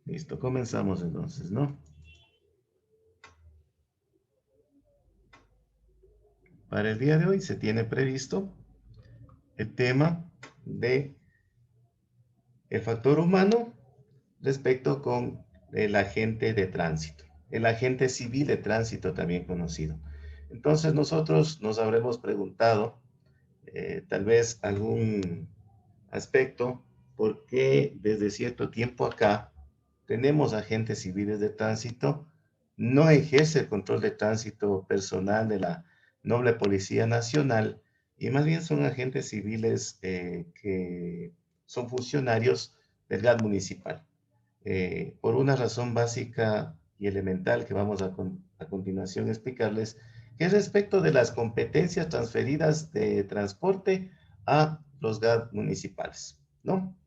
Listo, comenzamos entonces, ¿no? Para el día de hoy se tiene previsto el tema de el factor humano respecto con el agente de tránsito, el agente civil de tránsito también conocido. Entonces nosotros nos habremos preguntado tal vez algún aspecto por qué desde cierto tiempo acá tenemos agentes civiles de tránsito, no ejerce el control de tránsito personal de la noble Policía Nacional y más bien son agentes civiles que son funcionarios del GAT municipal. Por una razón básica y elemental que vamos a continuación explicarles, que es respecto de las competencias transferidas de transporte a los GAT municipales, ¿no?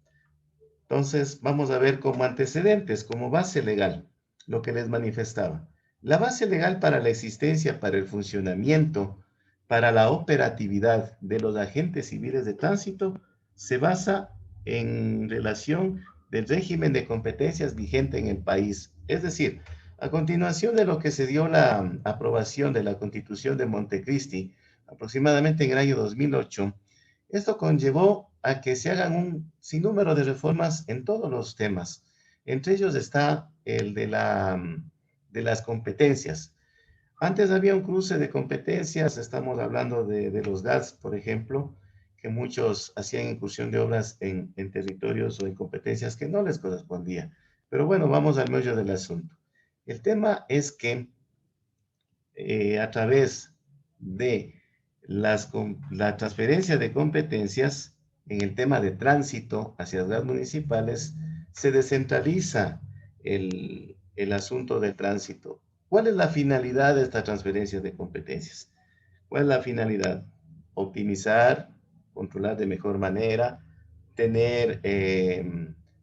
Entonces, vamos a ver como antecedentes, como base legal, lo que les manifestaba. La base legal para la existencia, para el funcionamiento, para la operatividad de los agentes civiles de tránsito se basa en relación del régimen de competencias vigente en el país. Es decir, a continuación de lo que se dio la aprobación de la Constitución de Montecristi, aproximadamente en el año 2008, esto conllevó a que se hagan un sinnúmero de reformas en todos los temas. Entre ellos está el de las competencias. Antes había un cruce de competencias, estamos hablando de los GATS, por ejemplo, que muchos hacían incursión de obras en territorios o en competencias que no les correspondía. Pero bueno, vamos al meollo del asunto. El tema es que a través de la transferencia de competencias en el tema de tránsito hacia las municipales, se descentraliza el asunto del tránsito. ¿Cuál es la finalidad de esta transferencia de competencias? ¿Cuál es la finalidad? Optimizar, controlar de mejor manera, tener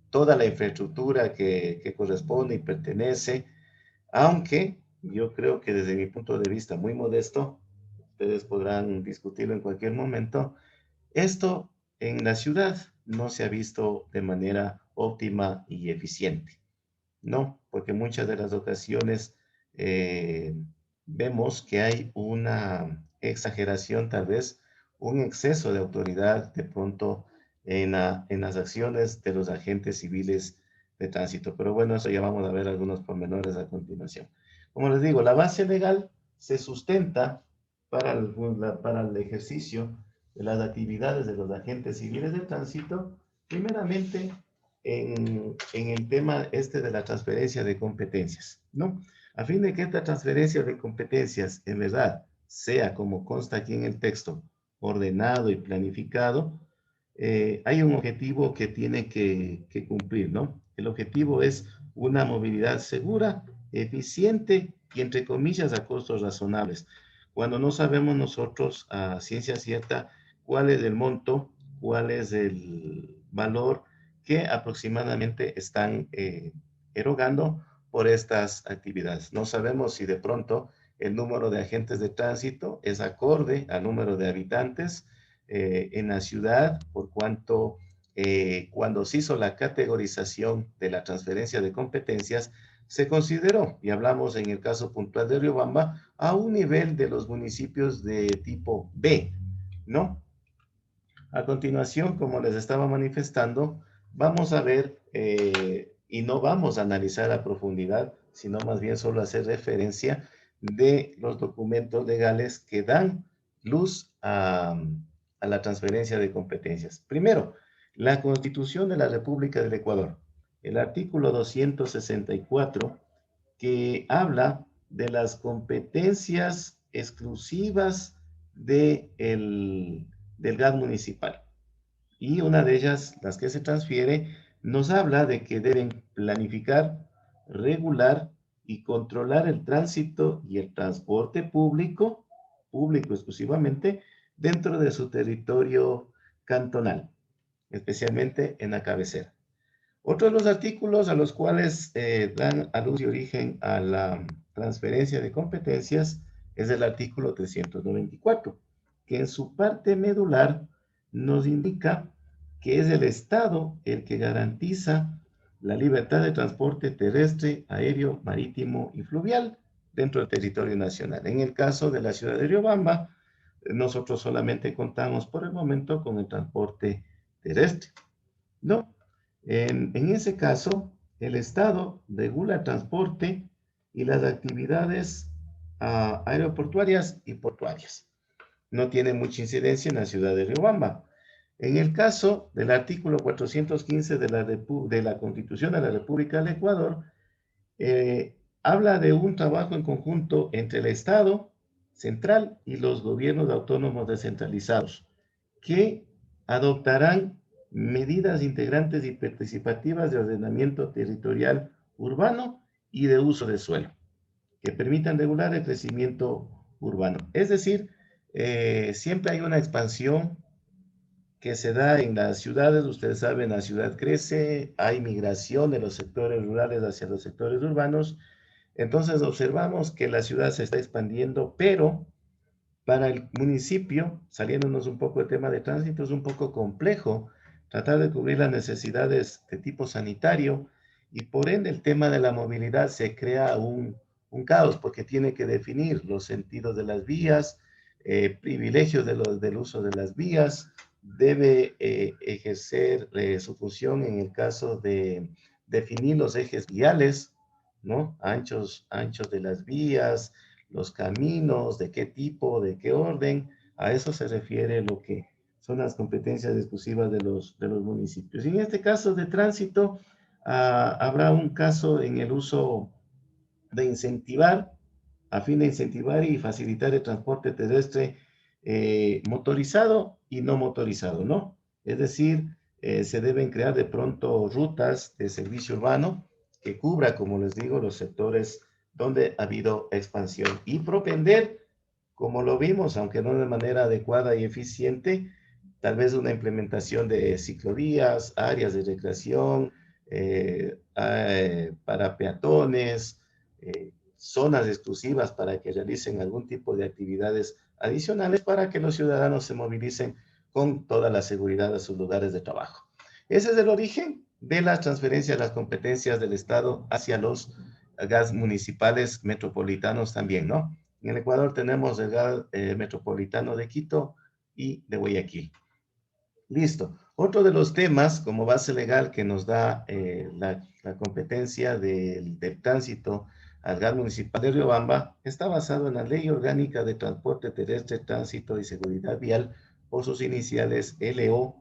toda la infraestructura que corresponde y pertenece, aunque yo creo que desde mi punto de vista muy modesto, ustedes podrán discutirlo en cualquier momento, esto en la ciudad no se ha visto de manera óptima y eficiente, ¿no? Porque muchas de las ocasiones eh, vemos que hay una exageración, tal vez un exceso de autoridad de pronto en las acciones de los agentes civiles de tránsito. Pero bueno, eso ya vamos a ver algunos pormenores a continuación. Como les digo, la base legal se sustenta para el ejercicio de las actividades de los agentes civiles de tránsito, primeramente en el tema este de la transferencia de competencias, ¿no? A fin de que esta transferencia de competencias en verdad sea, como consta aquí en el texto, ordenado y planificado, hay un objetivo que tiene que cumplir, ¿no? El objetivo es una movilidad segura, eficiente y, entre comillas, a costos razonables. Cuando no sabemos nosotros a ciencia cierta cuál es el monto, cuál es el valor que aproximadamente están erogando por estas actividades. No sabemos si de pronto el número de agentes de tránsito es acorde al número de habitantes en la ciudad, por cuanto cuando se hizo la categorización de la transferencia de competencias, se consideró, y hablamos en el caso puntual de Riobamba, a un nivel de los municipios de tipo B, ¿no? A continuación, como les estaba manifestando, vamos a ver y no vamos a analizar a profundidad, sino más bien solo hacer referencia de los documentos legales que dan luz a la transferencia de competencias. Primero, la Constitución de la República del Ecuador, el artículo 264, que habla de las competencias exclusivas del GAD municipal. Y una de ellas, las que se transfiere, nos habla de que deben planificar, regular y controlar el tránsito y el transporte público, público exclusivamente, dentro de su territorio cantonal, especialmente en la cabecera. Otro de los artículos a los cuales dan a luz y origen a la transferencia de competencias es el artículo 394, que en su parte medular nos indica que es el Estado el que garantiza la libertad de transporte terrestre, aéreo, marítimo y fluvial dentro del territorio nacional. En el caso de la ciudad de Riobamba, nosotros solamente contamos por el momento con el transporte terrestre, ¿no? En ese caso, el Estado regula el transporte y las actividades aeroportuarias y portuarias. No tiene mucha incidencia en la ciudad de Riobamba. En el caso del artículo 415 de la Constitución de la República del Ecuador, habla de un trabajo en conjunto entre el Estado central y los gobiernos autónomos descentralizados, que adoptarán medidas integrantes y participativas de ordenamiento territorial urbano y de uso de suelo, que permitan regular el crecimiento urbano. Es decir, siempre hay una expansión que se da en las ciudades. Ustedes saben, la ciudad crece, hay migración de los sectores rurales hacia los sectores urbanos. Entonces observamos que la ciudad se está expandiendo, pero para el municipio, saliéndonos un poco del tema de tránsito, es un poco complejo tratar de cubrir las necesidades de tipo sanitario, y por ende el tema de la movilidad se crea un caos, porque tiene que definir los sentidos de las vías, privilegios del uso de las vías, debe ejercer su función en el caso de definir los ejes viales, ¿no? Anchos de las vías, los caminos, de qué tipo, de qué orden. A eso se refiere lo que son las competencias exclusivas de los municipios. Y en este caso de tránsito, habrá un caso en el uso de incentivar, a fin de incentivar y facilitar el transporte terrestre motorizado y no motorizado, ¿no? Es decir, se deben crear de pronto rutas de servicio urbano que cubra, como les digo, los sectores donde ha habido expansión, y propender, como lo vimos, aunque no de manera adecuada y eficiente, tal vez una implementación de ciclovías, áreas de recreación, para peatones, zonas exclusivas para que realicen algún tipo de actividades adicionales para que los ciudadanos se movilicen con toda la seguridad a sus lugares de trabajo. Ese es el origen de las transferencias de las competencias del Estado hacia los gas municipales metropolitanos también, ¿no? En el Ecuador tenemos el gas metropolitano de Quito y de Guayaquil. Listo. Otro de los temas como base legal que nos da la competencia del tránsito al gas municipal de Riobamba está basado en la Ley Orgánica de Transporte Terrestre, Tránsito y Seguridad Vial, por sus iniciales LOTTTSV.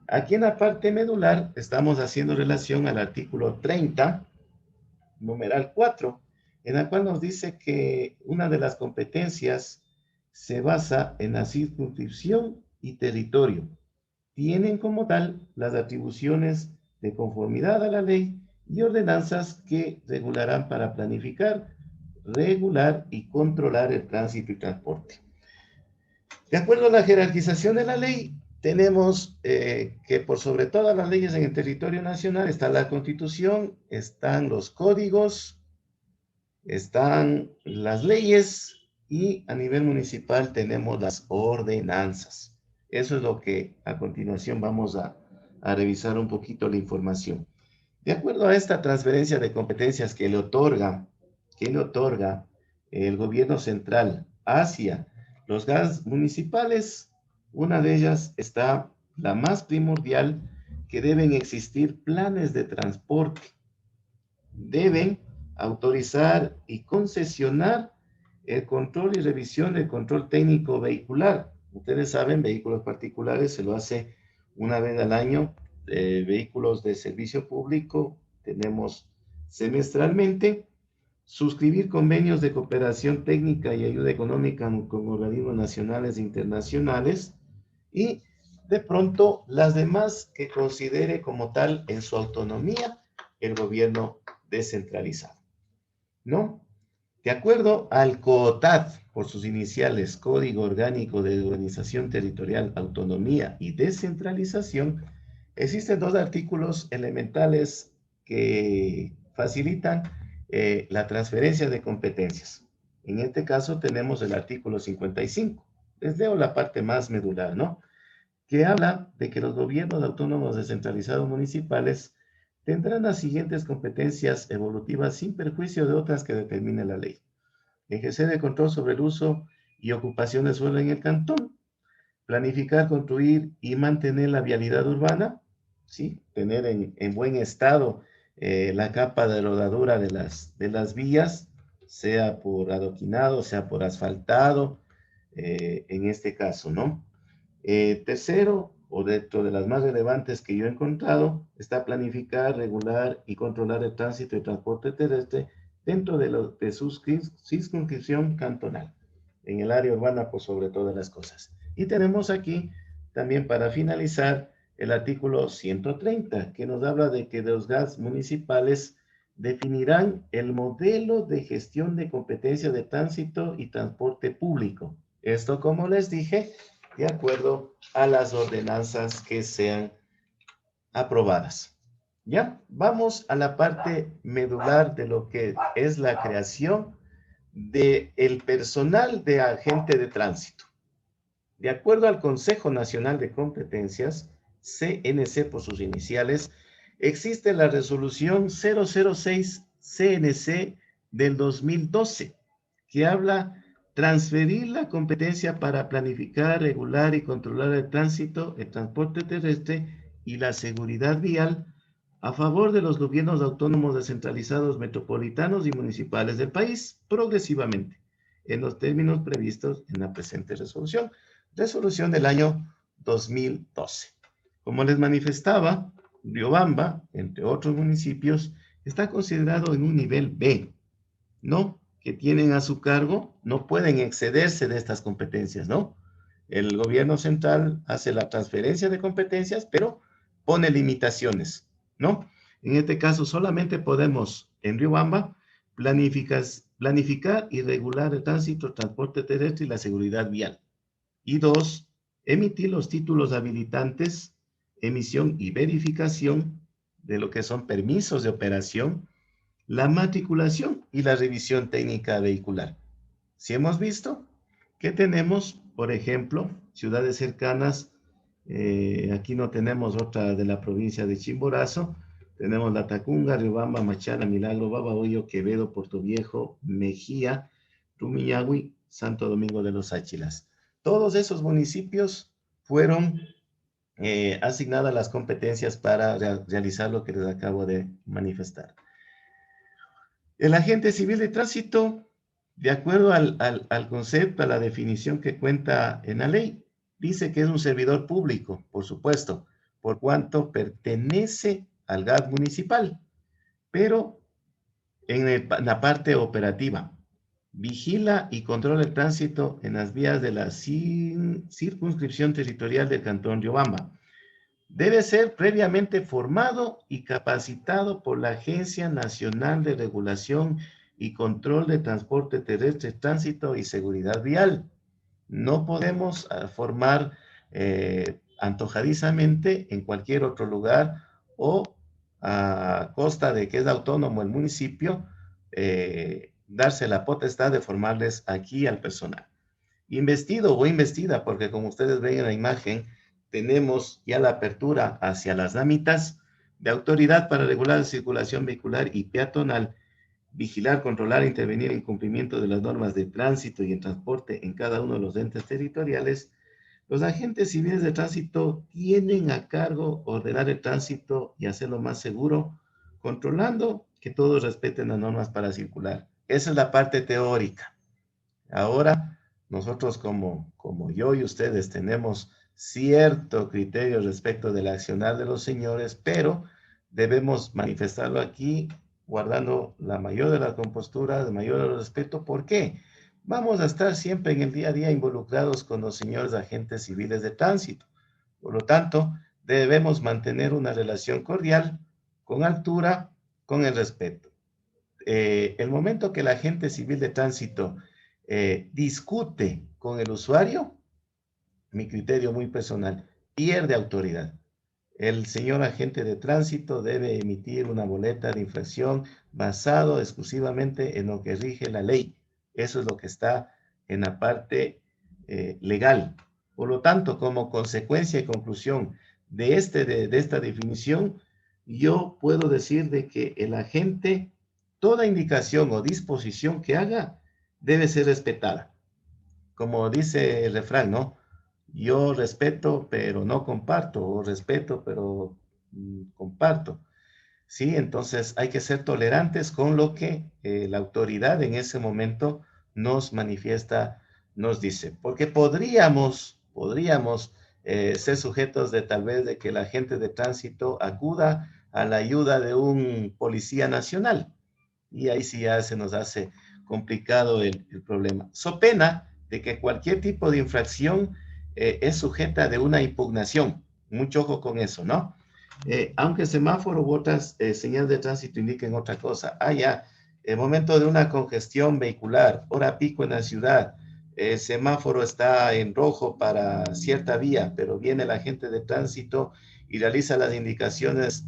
Aquí en la parte medular estamos haciendo relación al artículo 30, numeral 4, en la cual nos dice que una de las competencias se basa en la circunscripción y territorio. Tienen como tal las atribuciones de conformidad a la ley y ordenanzas que regularán para planificar, regular y controlar el tránsito y transporte. De acuerdo a la jerarquización de la ley, tenemos que por sobre todas las leyes en el territorio nacional está la Constitución, están los códigos, están las leyes, y a nivel municipal tenemos las ordenanzas. Eso es lo que a continuación vamos a revisar un poquito la información. De acuerdo a esta transferencia de competencias que le otorga el gobierno central hacia los gas municipales, una de ellas está la más primordial, que deben existir planes de transporte. Deben autorizar y concesionar el control y revisión del control técnico vehicular. Ustedes saben, vehículos particulares se lo hace una vez al año, vehículos de servicio público tenemos semestralmente, suscribir convenios de cooperación técnica y ayuda económica con organismos nacionales e internacionales, y de pronto las demás que considere como tal en su autonomía el gobierno descentralizado, ¿no? De acuerdo al COOTAD, por sus iniciales, Código Orgánico de Organización Territorial, Autonomía y Descentralización, existen dos artículos elementales que facilitan la transferencia de competencias. En este caso tenemos el artículo 55. Les leo la parte más medular, ¿no? que habla de que los gobiernos autónomos descentralizados municipales tendrán las siguientes competencias evolutivas sin perjuicio de otras que determine la ley. Ejercer el control sobre el uso y ocupación de suelo en el cantón, planificar, construir y mantener la vialidad urbana, ¿sí? Tener en buen estado la capa de rodadura de las vías, sea por adoquinado, sea por asfaltado, en este caso, ¿no? Tercero, o dentro de las más relevantes que yo he encontrado, está planificar, regular y controlar el tránsito y transporte terrestre dentro de su circunscripción cantonal, en el área urbana por sobre todas las cosas. Y tenemos aquí también para finalizar el artículo 130, que nos habla de que los GATS municipales definirán el modelo de gestión de competencia de tránsito y transporte público. Esto, como les dije, de acuerdo a las ordenanzas que sean aprobadas. ¿Ya? Vamos a la parte medular de lo que es la creación del personal de agente de tránsito. De acuerdo al Consejo Nacional de Competencias, CNC por sus iniciales, existe la resolución 006 CNC del 2012, que habla transferir la competencia para planificar, regular y controlar el tránsito, el transporte terrestre y la seguridad vial a favor de los gobiernos autónomos descentralizados metropolitanos y municipales del país, progresivamente, en los términos previstos en la presente resolución. Resolución del año 2012. Como les manifestaba, Riobamba, entre otros municipios, está considerado en un nivel B, ¿no? Que tienen a su cargo, no pueden excederse de estas competencias, ¿no? El gobierno central hace la transferencia de competencias, pero pone limitaciones, ¿no? En este caso, solamente podemos, en Riobamba, planificar y regular el tránsito, transporte terrestre y la seguridad vial. Y dos, emitir los títulos habilitantes, emisión y verificación de lo que son permisos de operación, la matriculación y la revisión técnica vehicular. Si hemos visto que tenemos, por ejemplo, ciudades cercanas, aquí no tenemos otra de la provincia de Chimborazo, tenemos La Tacunga, Riobamba, Machala, Milagro, Babahoyo, Quevedo, Portoviejo, Mejía, Rumiñahui, Santo Domingo de los Áchilas. Todos esos municipios fueron asignadas las competencias para realizar lo que les acabo de manifestar. El agente civil de tránsito, de acuerdo al concepto, a la definición que cuenta en la ley, dice que es un servidor público, por supuesto, por cuanto pertenece al GAT municipal, pero en la parte operativa, vigila y controla el tránsito en las vías de la circunscripción territorial del Cantón Riobamba. Debe ser previamente formado y capacitado por la Agencia Nacional de Regulación y Control de Transporte Terrestre, Tránsito y Seguridad Vial. No podemos formar antojadizamente en cualquier otro lugar o a costa de que es autónomo el municipio, darse la potestad de formarles aquí al personal. Investido o investida, porque como ustedes ven en la imagen, tenemos ya la apertura hacia las damitas de autoridad para regular la circulación vehicular y peatonal, vigilar, controlar e intervenir en cumplimiento de las normas de tránsito y en transporte en cada uno de los entes territoriales. Los agentes civiles de tránsito tienen a cargo ordenar el tránsito y hacerlo más seguro, controlando que todos respeten las normas para circular. Esa es la parte teórica. Ahora, nosotros como yo y ustedes tenemos cierto criterio respecto del accionar de los señores, pero debemos manifestarlo aquí guardando la mayor de la compostura, el mayor del respeto. ¿Por qué? Vamos a estar siempre en el día a día involucrados con los señores agentes civiles de tránsito. Por lo tanto, debemos mantener una relación cordial, con altura, con el respeto. El momento que el agente civil de tránsito discute con el usuario, mi criterio muy personal, pierde autoridad. El señor agente de tránsito debe emitir una boleta de infracción basado exclusivamente en lo que rige la ley. Eso es lo que está en la parte legal. Por lo tanto, como consecuencia y conclusión de esta definición, yo puedo decir de que el agente, toda indicación o disposición que haga, debe ser respetada. Como dice el refrán, ¿no? Yo respeto, pero no comparto, o respeto, pero comparto. Sí, entonces hay que ser tolerantes con lo que la autoridad en ese momento nos manifiesta, nos dice, porque podríamos ser sujetos de tal vez de que la gente de tránsito acuda a la ayuda de un policía nacional y ahí sí ya se nos hace complicado el problema. So pena de que cualquier tipo de infracción es sujeta de una impugnación. Mucho ojo con eso, ¿no? Aunque semáforo u otras señales de tránsito indiquen otra cosa. Ah, ya, el momento de una congestión vehicular, hora pico en la ciudad, el semáforo está en rojo para cierta vía, pero viene la gente de tránsito y realiza las indicaciones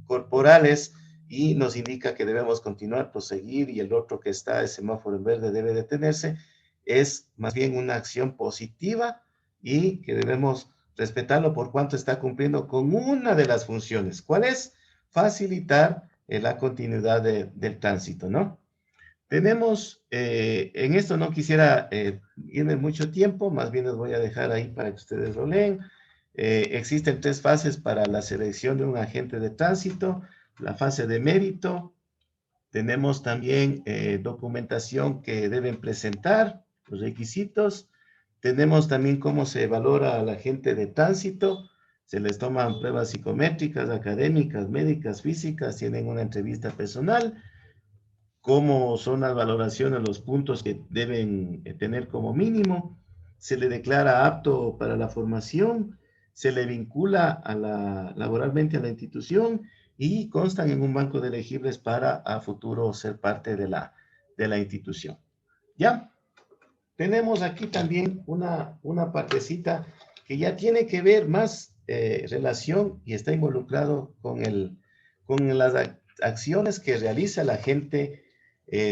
corporales y nos indica que debemos continuar, proseguir, y el otro que está, el semáforo en verde, debe detenerse. Es más bien una acción positiva y que debemos respetarlo por cuanto está cumpliendo con una de las funciones. ¿Cuál es? Facilitar la continuidad del tránsito, ¿no? Tenemos, en esto no quisiera irme mucho tiempo, más bien les voy a dejar ahí para que ustedes lo leen. Existen 3 fases para la selección de un agente de tránsito. La fase de mérito, tenemos también documentación que deben presentar, los requisitos. Tenemos también cómo se valora a la gente de tránsito. Se les toman pruebas psicométricas, académicas, médicas, físicas, tienen una entrevista personal. Cómo son las valoraciones, los puntos que deben tener como mínimo. Se le declara apto para la formación, se le vincula laboralmente a la institución y constan en un banco de elegibles para a futuro ser parte de la institución. ¿Ya? Tenemos aquí también una partecita que ya tiene que ver más relación y está involucrado con las acciones que realiza la gente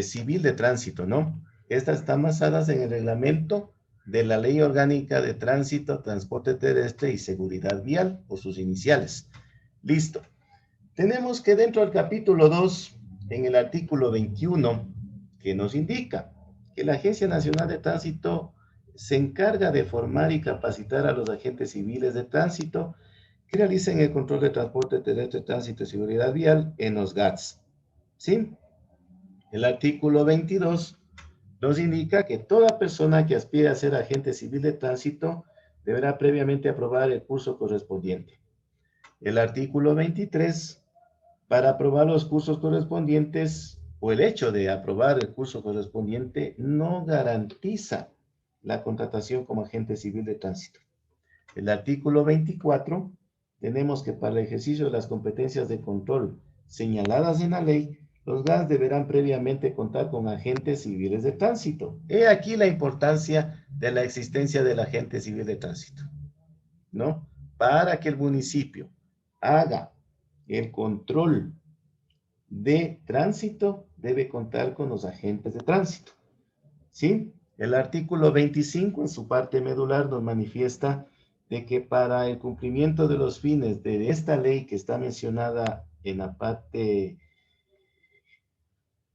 civil de tránsito, ¿no? Estas están basadas en el reglamento de la Ley Orgánica de Tránsito, Transporte Terrestre y Seguridad Vial, o sus iniciales. Listo. Tenemos que dentro del capítulo 2, en el artículo 21, que nos indica que la Agencia Nacional de Tránsito se encarga de formar y capacitar a los agentes civiles de tránsito que realicen el control de transporte terrestre, tránsito y seguridad vial en los GATS. ¿Sí? El artículo 22 nos indica que toda persona que aspire a ser agente civil de tránsito deberá previamente aprobar el curso correspondiente. El artículo 23, para aprobar los cursos correspondientes o el hecho de aprobar el curso correspondiente no garantiza la contratación como agente civil de tránsito. El artículo 24, tenemos que para el ejercicio de las competencias de control señaladas en la ley, los GATS deberán previamente contar con agentes civiles de tránsito. He aquí la importancia de la existencia del agente civil de tránsito, ¿no? Para que el municipio haga el control de tránsito, debe contar con los agentes de tránsito, ¿sí? El artículo 25, en su parte medular, nos manifiesta de que para el cumplimiento de los fines de esta ley que está mencionada en la parte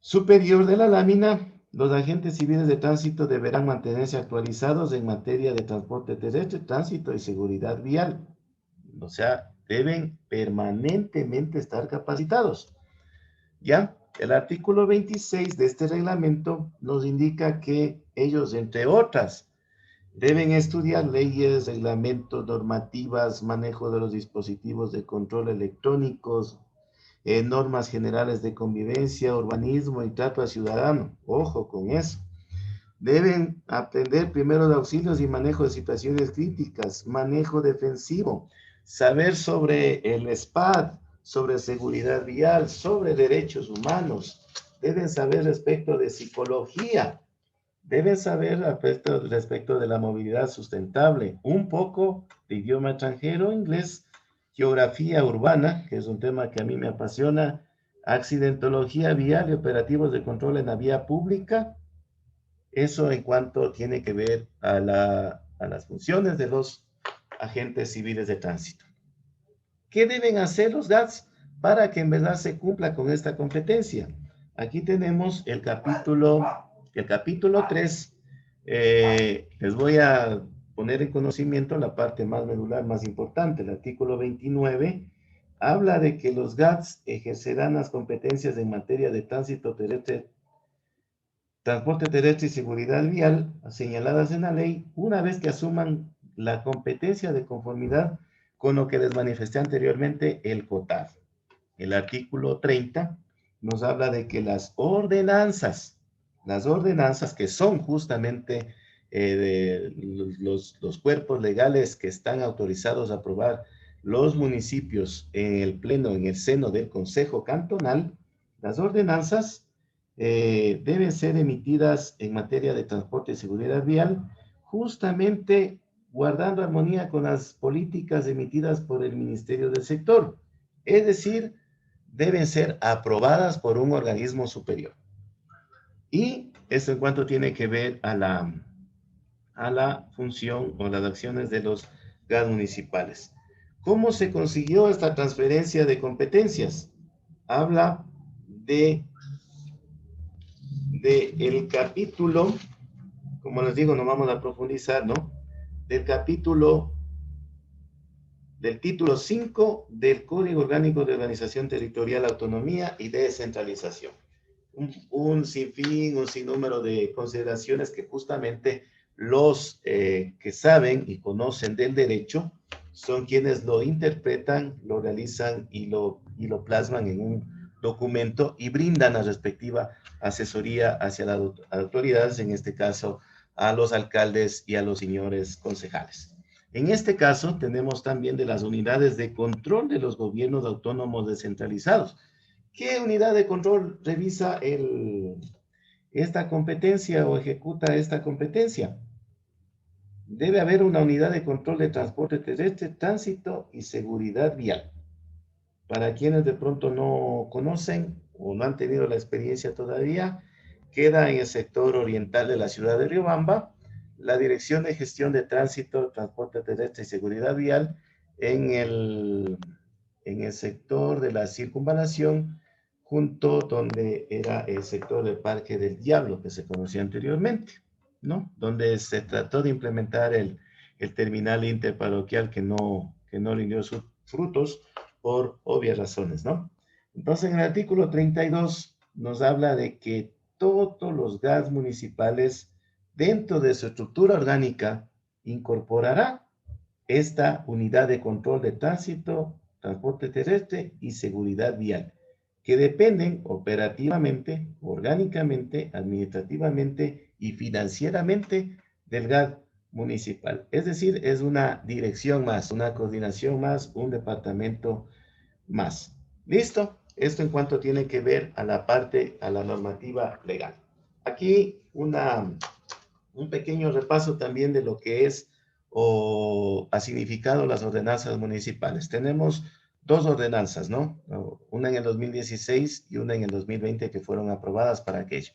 superior de la lámina, los agentes civiles de tránsito deberán mantenerse actualizados en materia de transporte terrestre, tránsito y seguridad vial. O sea, deben permanentemente estar capacitados. ¿Ya? El artículo 26 de este reglamento nos indica que ellos, entre otras, deben estudiar leyes, reglamentos, normativas, manejo de los dispositivos de control electrónicos, normas generales de convivencia, urbanismo y trato al ciudadano. Ojo con eso. Deben aprender primeros auxilios y manejo de situaciones críticas, manejo defensivo, saber sobre el SPAD, sobre seguridad vial, sobre derechos humanos. Deben saber respecto de psicología. Deben saber respecto de la movilidad sustentable, un poco de idioma extranjero, inglés, geografía urbana, que es un tema que a mí me apasiona, accidentología vial y operativos de control en la vía pública. Eso en cuanto tiene que ver a a las funciones de los agentes civiles de tránsito. ¿Qué deben hacer los GATS para que en verdad se cumpla con esta competencia? Aquí tenemos el capítulo 3. Les voy a poner en conocimiento la parte más medular, más importante. El artículo 29 habla de que los GATS ejercerán las competencias en materia de tránsito terrestre, transporte terrestre y seguridad vial señaladas en la ley, una vez que asuman la competencia de conformidad con lo que les manifesté anteriormente, el COTAD. El artículo 30 nos habla de que las ordenanzas que son justamente de los cuerpos legales que están autorizados a aprobar los municipios en el pleno, en el seno del Consejo Cantonal, las ordenanzas deben ser emitidas en materia de transporte y seguridad vial, justamente guardando armonía con las políticas emitidas por el Ministerio del Sector. Es decir, deben ser aprobadas por un organismo superior. Y esto en cuanto tiene que ver a la función o las acciones de los GAD municipales. ¿Cómo se consiguió esta transferencia de competencias? Habla de el capítulo, como les digo, no vamos a profundizar, ¿no? Del título 5 del Código Orgánico de Organización Territorial, Autonomía y Descentralización. Un sinfín, un sinnúmero de consideraciones que justamente los que saben y conocen del derecho son quienes lo interpretan, lo realizan y lo plasman en un documento y brindan la respectiva asesoría hacia las autoridades, en este caso a los alcaldes y a los señores concejales. En este caso tenemos también de las unidades de control de los gobiernos autónomos descentralizados. ¿Qué unidad de control revisa esta competencia o ejecuta esta competencia? Debe haber una unidad de control de transporte terrestre, tránsito y seguridad vial. Para quienes de pronto no conocen o no han tenido la experiencia todavía, queda en el sector oriental de la ciudad de Riobamba la Dirección de Gestión de Tránsito, Transporte Terrestre y Seguridad Vial en el sector de la circunvalación, junto donde era el sector del Parque del Diablo, que se conocía anteriormente, ¿no? Donde se trató de implementar el terminal interparroquial que no rindió sus frutos por obvias razones, ¿no? Entonces, en el artículo 32 nos habla de que todos los GATS municipales, dentro de su estructura orgánica, incorporará esta unidad de control de tránsito, transporte terrestre y seguridad vial, que dependen operativamente, orgánicamente, administrativamente y financieramente del GAD municipal. Es decir, es una dirección más, una coordinación más, un departamento más. ¿Listo? Esto en cuanto tiene que ver a la parte, a la normativa legal. Aquí un pequeño repaso también de lo que es o ha significado las ordenanzas municipales. Tenemos dos ordenanzas, ¿no? Una en el 2016 y una en el 2020 que fueron aprobadas para aquello.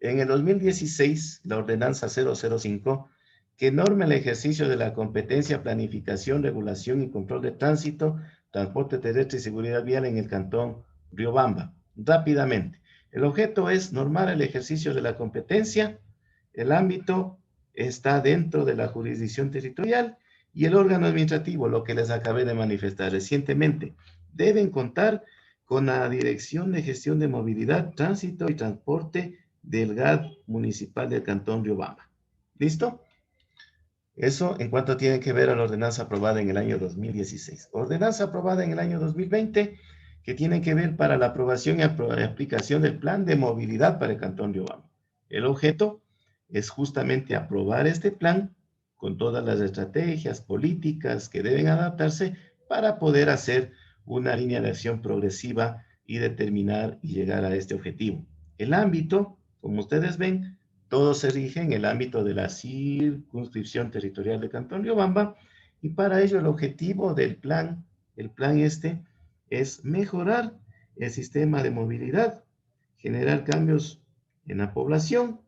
En el 2016, la ordenanza 005, que norma el ejercicio de la competencia, planificación, regulación y control de tránsito, transporte terrestre y seguridad vial en el cantón Riobamba. Rápidamente, el objeto es normar el ejercicio de la competencia. El ámbito está dentro de la jurisdicción territorial y el órgano administrativo, lo que les acabé de manifestar recientemente, deben contar con la Dirección de Gestión de Movilidad, Tránsito y Transporte del GAD municipal del Cantón Riobamba. ¿Listo? Eso en cuanto tiene que ver a la ordenanza aprobada en el año 2016. Ordenanza aprobada en el año 2020 que tiene que ver para la aprobación y aplicación del plan de movilidad para el Cantón Riobamba. El objeto es justamente aprobar este plan con todas las estrategias políticas que deben adaptarse para poder hacer una línea de acción progresiva y determinar y llegar a este objetivo. El ámbito, como ustedes ven, todo se rige en el ámbito de la circunscripción territorial de Cantón Riobamba y para ello el objetivo del plan, es mejorar el sistema de movilidad, generar cambios en la población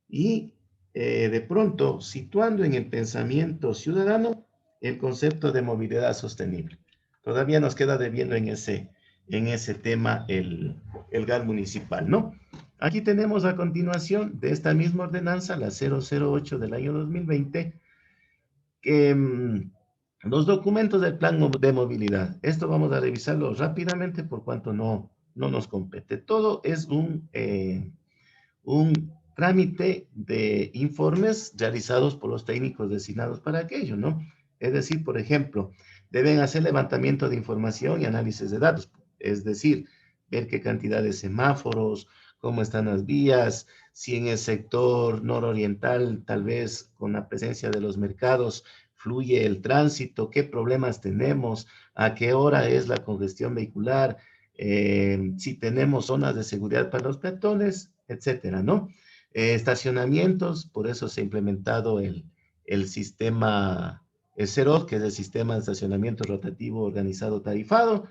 y de pronto situando en el pensamiento ciudadano el concepto de movilidad sostenible. Todavía nos queda debiendo en ese tema el GAL municipal, ¿no? Aquí tenemos a continuación de esta misma ordenanza, la 008 del año 2020, que los documentos del plan de movilidad. Esto vamos a revisarlo rápidamente por cuanto no nos compete. Todo es un trámite de informes realizados por los técnicos designados para aquello, ¿no? Es decir, por ejemplo, deben hacer levantamiento de información y análisis de datos, es decir, ver qué cantidad de semáforos, cómo están las vías, si en el sector nororiental, tal vez con la presencia de los mercados, fluye el tránsito, qué problemas tenemos, a qué hora es la congestión vehicular, si tenemos zonas de seguridad para los peatones, etcétera, ¿no? Estacionamientos, por eso se ha implementado el sistema, el CEROT, que es el sistema de estacionamiento rotativo organizado tarifado.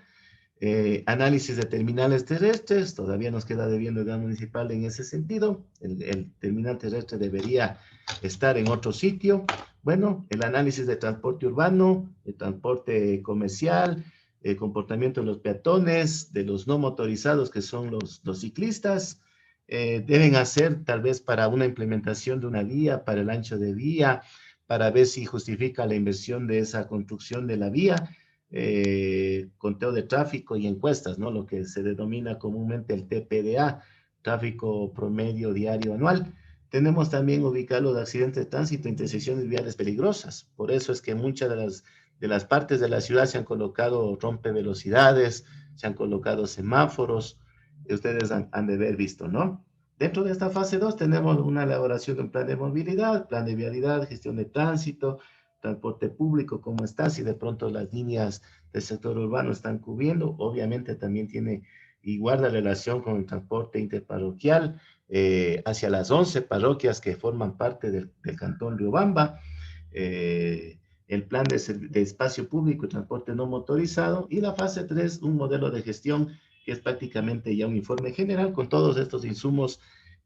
Análisis de terminales terrestres, todavía nos queda debiendo el GAN municipal en ese sentido. El terminal terrestre debería estar en otro sitio. Bueno, el análisis de transporte urbano, el transporte comercial, el comportamiento de los peatones, de los no motorizados, que son los ciclistas. Deben hacer tal vez para una implementación de una vía, para el ancho de vía, para ver si justifica la inversión de esa construcción de la vía, conteo de tráfico y encuestas, ¿no? Lo que se denomina comúnmente el TPDA, tráfico promedio diario anual. Tenemos también ubicar los accidentes de tránsito, intersecciones viales peligrosas. Por eso es que muchas de las partes de la ciudad se han colocado rompevelocidades, se han colocado semáforos, ustedes han de haber visto, ¿no? Dentro de esta fase 2 tenemos una elaboración de un plan de movilidad, plan de vialidad, gestión de tránsito, transporte público, cómo está, si de pronto las líneas del sector urbano están cubriendo, obviamente también tiene y guarda relación con el transporte interparroquial hacia las 11 parroquias que forman parte del cantón Riobamba, el plan de espacio público y transporte no motorizado, y la fase 3, un modelo de gestión que es prácticamente ya un informe general con todos estos insumos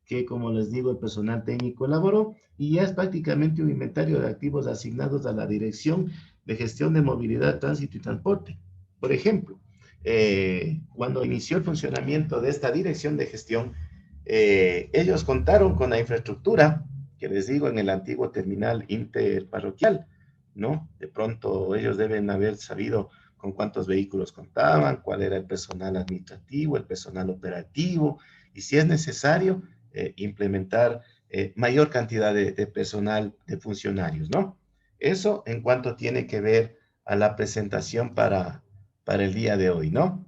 que, como les digo, el personal técnico elaboró, y ya es prácticamente un inventario de activos asignados a la Dirección de Gestión de Movilidad, Tránsito y Transporte. Por ejemplo, cuando inició el funcionamiento de esta dirección de gestión, ellos contaron con la infraestructura, que les digo, en el antiguo terminal interparroquial, ¿no? De pronto ellos deben haber sabido con cuántos vehículos contaban, cuál era el personal administrativo, el personal operativo, y si es necesario, implementar mayor cantidad de personal, de funcionarios, ¿no? Eso en cuanto tiene que ver a la presentación para el día de hoy, ¿no?